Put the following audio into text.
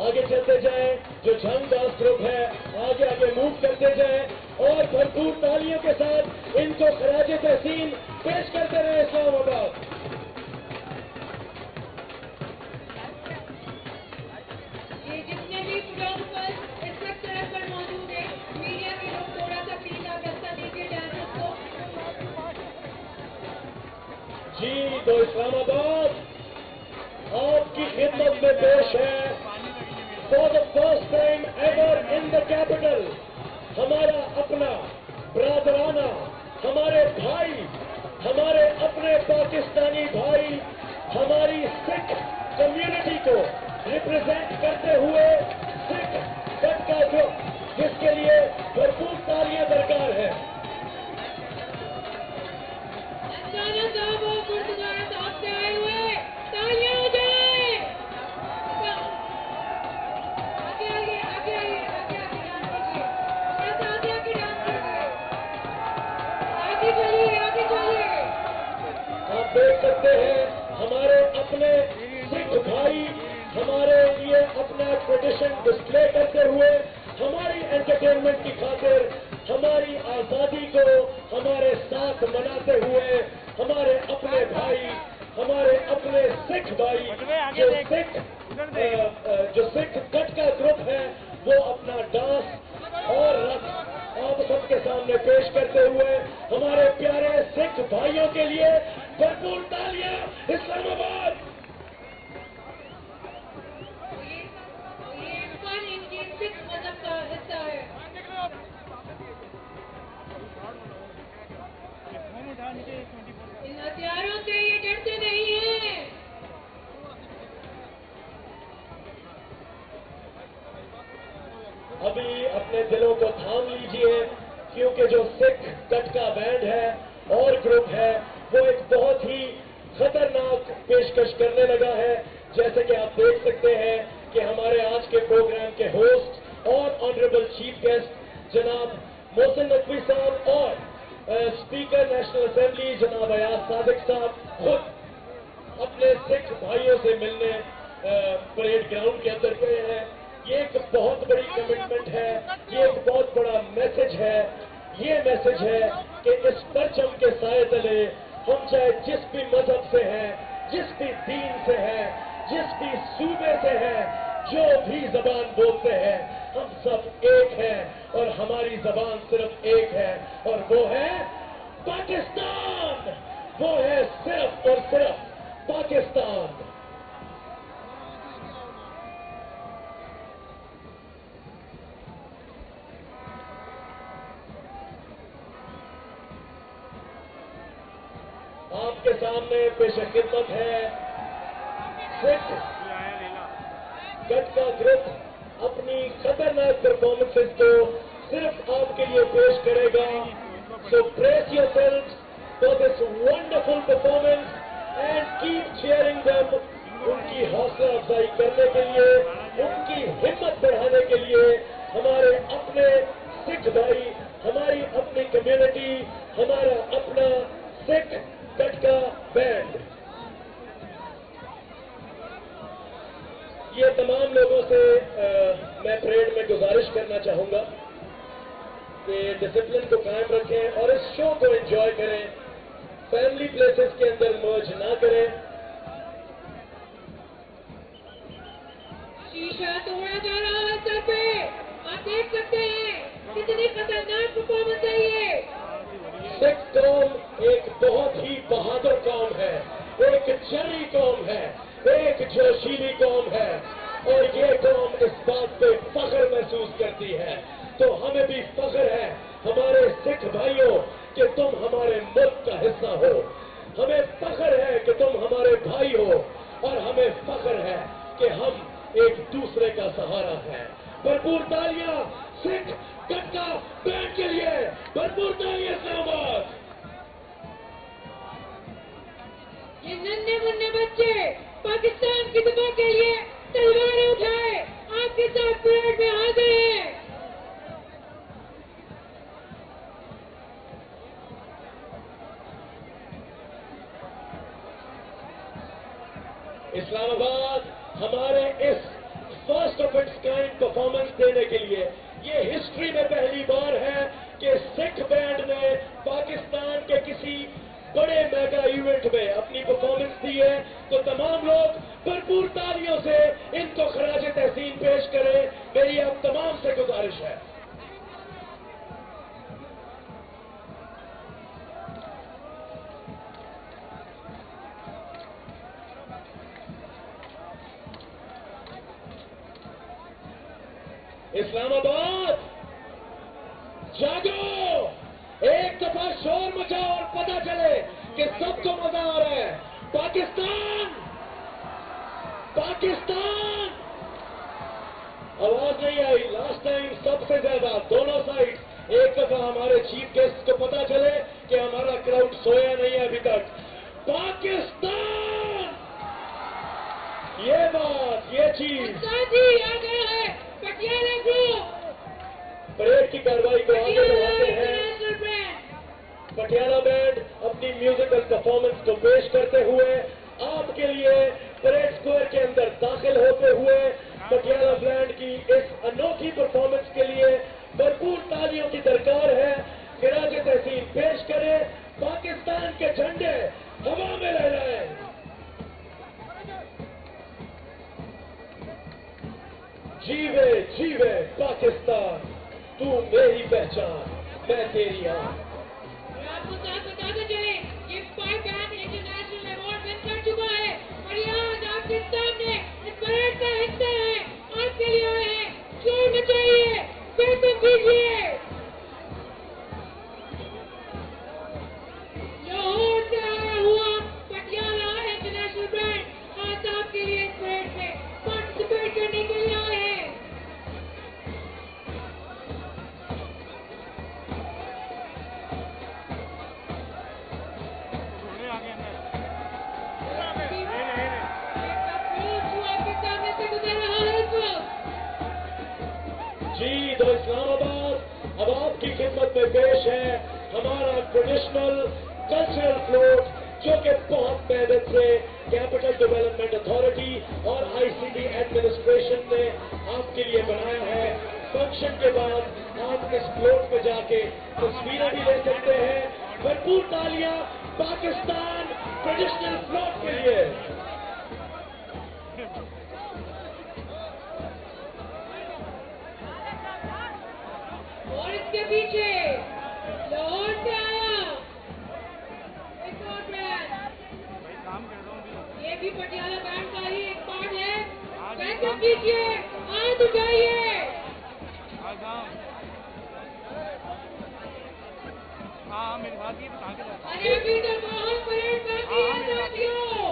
आगे चलते जाएं, जो जंग दास ग्रुप है आगे आगे मूव करते जाएं और भरपूर तालियों के साथ इनको खराजे तहसीन पेश करते रहे इस्लामाबाद। ये जितने भी फोटोग्राफर्स इस वक्त सड़क पर मौजूद हैं, मीडिया के लोग थोड़ा सा प्लीज आप रास्ता दीजिए डांसर्स को। जी तो इस्लामाबाद आपकी खिदमत में पेश है for the first time ever in the capital हमारा अपना ब्रादराना, हमारे भाई, हमारे अपने पाकिस्तानी भाई, हमारी सिख कम्युनिटी को रिप्रेजेंट करते हुए सिख गट का ग्रुप, जिसके लिए भरपूर तालियां दरकार है। अफसाना साहब और गुरुद्वारा साहब से आए हुए तालियां हो जाए। आगे आगे आगे आगे आगे आगे डांस कीजिए, थोड़ा सा आगे आगे डांस कीजिए, आगे चलिए आगे चलिए। आप देख सकते हैं हमारे अपने सिख भाई हमारे लिए अपना ट्रेडिशन डिस्प्ले करते हुए हमारी एंटरटेनमेंट की खातिर हमारी आजादी को हमारे साथ मनाते हुए हमारे अपने भाई, हमारे अपने सिख भाई जो सिख गट का ग्रुप है वो अपना डांस और रक्स आप सबके सामने पेश करते हुए हमारे प्यारे सिख भाइयों के लिए भरपूर तालियां इस्लामाबाद। ये इरफान इनकी सिख मजहब का हिस्सा है। इन हथियारों से ये डरते नहीं हैं। अभी अपने दिलों को थाम लीजिए क्योंकि जो सिख गट का बैंड है और ग्रुप है वो एक बहुत ही खतरनाक पेशकश करने लगा है। जैसे कि आप देख सकते हैं कि हमारे आज के प्रोग्राम के होस्ट और ऑनरेबल चीफ गेस्ट जनाब मोहसिन नकवी साहब और स्पीकर नेशनल असेंबली जनाब अयाज सादिक साहब खुद अपने सिख भाइयों से मिलने परेड ग्राउंड के अंदर गए हैं। ये एक बहुत बड़ी कमिटमेंट है, ये एक बहुत बड़ा मैसेज है। ये मैसेज है कि इस परचम के साए तले हम चाहे जिस भी मजहब से हैं, जिस भी दीन से हैं, जिस भी सूबे से हैं, जो भी जबान बोलते हैं, हम सब एक हैं और हमारी जबान सिर्फ एक है और वो है पाकिस्तान। वो है सिर्फ और सिर्फ पाकिस्तान। आपके सामने पेश खिदमत है सिख गट का ग्रुप अपनी खतरनाक परफॉर्मेंसेस को सिर्फ आपके लिए पेश करेगा। So brace yourselves for this wonderful performance and keep cheering them. उनकी हौसला अफजाई करने के लिए, उनकी हिम्मत बढ़ाने के लिए हमारे अपने सिख भाई, हमारी अपनी कम्युनिटी, हमारा अपना सिख गट का बैंड, ये तमाम लोगों से मैं परेड में गुजारिश करना चाहूंगा कि डिसिप्लिन को कायम रखें और इस शो को एंजॉय करें। फैमिली प्लेसेस के अंदर मर्ज ना करें। शीशा तोड़ा जा रहा है सर पे, आप देख सकते हैं कितनी खतरनाक परफॉर्मेंस है ये। सिख कौम एक बहुत ही बहादुर कौम है, एक जर्री कौम है, एक जोशीली कौम है और ये कौम इस बात पे फख्र महसूस करती है। तो हमें भी फख्र है हमारे सिख भाइयों कि तुम हमारे मुल्क का हिस्सा हो। हमें फख्र है कि तुम हमारे भाई हो और हमें फख्र है कि हम एक दूसरे का सहारा है। भरपूर तालियां सिख गट का बैंड के लिए, भरपूर तालियां इस्लामाबाद। ये नन्हे मुन्ने बच्चे पाकिस्तान की दफा के लिए तलवारें उठाए आपके साथ परेड में हाजिर हैं। इस्लामाबाद हमारे इस first of its kind performance देने के लिए। ये हिस्ट्री में पहली बार है कि सिख बैंड ने पाकिस्तान के किसी बड़े मेगा इवेंट में अपनी परफॉर्मेंस दी है, तो तमाम लोग भरपूर तालियों से इनको खराज तहसीन पेश करें, मेरी आप तमाम से गुजारिश है। इस्लामाबाद जागो, एक दफा शोर मचाओ और पता चले कि सबको मजा आ रहा है। पाकिस्तान, पाकिस्तान। आवाज नहीं आई लास्ट टाइम सबसे ज्यादा दोनों साइड। एक दफा हमारे चीफ गेस्ट को पता चले कि हमारा क्राउड सोया नहीं है अभी तक। पाकिस्तान, ये बात, ये चीज जी आ गया है पटियाला ग्रुप। परेड की कार्रवाई को आगे बढ़ाते हैं। इंटरनेशनल बैंड पटियाला बैंड अपनी म्यूजिकल परफॉर्मेंस को पेश करते हुए आपके लिए परेड स्क्वायर के अंदर दाखिल होते हुए पटियाला बैंड की इस अनोखी परफॉर्मेंस के लिए भरपूर तालियों की दरकार है। खिराज तहसीन पेश करें, पाकिस्तान के झंडे हवा में लहराएं। जीवे जीवे पाकिस्तान, तू मेरी पहचान, मैं तेरी आन। आपको साथ बताते चले ये spy band international award win कर चुका है और यहाँ आज आपके सामने इस परेड का हिस्सा है, आपके लिए आए हैं। शोर मचाइए, वेलकम कीजिए। लाहौर से आया हुआ पटियाला इंटरनेशनल बैंड आज आपके लिए इस परेड में पार्टिसिपेट करने के लिए आए हैं। जी तो इस्लामाबाद अब आपकी खिदमत में पेश है हमारा ट्रेडिशनल कल्चरल फ्लोट, जो कि बहुत मेहनत से कैपिटल डेवलपमेंट अथॉरिटी और आईसीटी एडमिनिस्ट्रेशन ने आपके लिए बनाया है। फंक्शन के बाद आप इस फ्लोट पे जाके तस्वीरें भी ले सकते हैं। भरपूर तालियां पाकिस्तान ट्रेडिशनल फ्लोट के लिए। और इसके पीछे लाहौर से आया एक और बैंड, ये भी पटियाला बैंड का ही एक पार्ट है। वेलकम कीजिए, हाथ उठाइए। हाँ मेरे साथ ये बता के अरे अभी तो